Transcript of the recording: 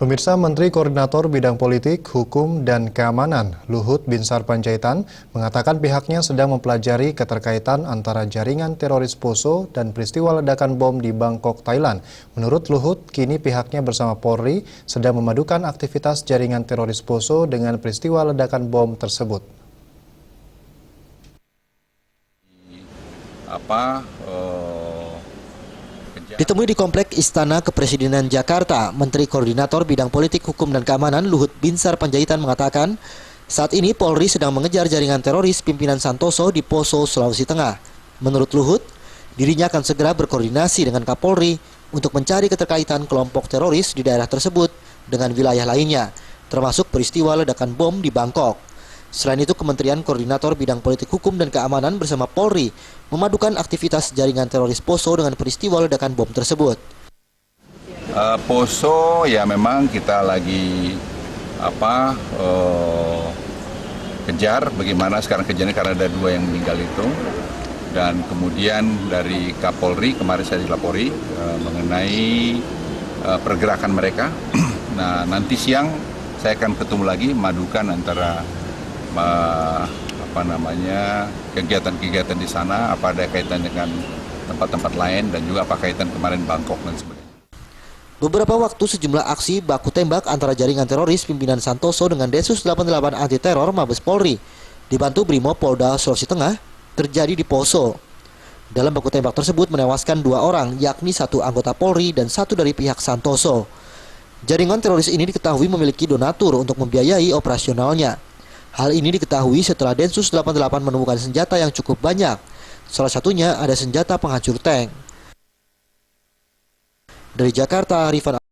Pemirsa, Menteri Koordinator Bidang Politik, Hukum, dan Keamanan Luhut Binsar Panjaitan mengatakan pihaknya sedang mempelajari keterkaitan antara jaringan teroris Poso dan peristiwa ledakan bom di Bangkok, Thailand. Menurut Luhut, kini pihaknya bersama Polri sedang memadukan aktivitas jaringan teroris Poso dengan peristiwa ledakan bom tersebut. Ditemui di Komplek Istana Kepresidenan Jakarta, Menteri Koordinator Bidang Politik, Hukum, dan Keamanan Luhut Binsar Panjaitan mengatakan, saat ini Polri sedang mengejar jaringan teroris pimpinan Santoso di Poso, Sulawesi Tengah. Menurut Luhut, dirinya akan segera berkoordinasi dengan Kapolri untuk mencari keterkaitan kelompok teroris di daerah tersebut dengan wilayah lainnya, termasuk peristiwa ledakan bom di Bangkok. Selain itu, Kementerian Koordinator Bidang Politik, Hukum, dan Keamanan bersama Polri memadukan aktivitas jaringan teroris Poso dengan peristiwa ledakan bom tersebut. Poso ya memang kita lagi kejar bagaimana sekarang kejadiannya karena ada 2 yang meninggal itu. Dan kemudian dari Kapolri kemarin saya dilapori mengenai pergerakan mereka. Nah, nanti siang saya akan ketemu lagi madukan antara kegiatan-kegiatan di sana, apa ada kaitan dengan tempat-tempat lain dan juga apa kaitan kemarin Bangkok dan sebagainya. Beberapa waktu sejumlah aksi baku tembak antara jaringan teroris pimpinan Santoso dengan Densus 88 anti teror Mabes Polri dibantu Brimob Polda Sulawesi Tengah terjadi di Poso. Dalam baku tembak tersebut menewaskan 2 orang, yakni 1 anggota Polri dan 1 dari pihak Santoso. Jaringan teroris ini diketahui memiliki donatur untuk membiayai operasionalnya. Hal ini diketahui setelah Densus 88 menemukan senjata yang cukup banyak. Salah satunya ada senjata penghancur tank. Dari Jakarta, Rifan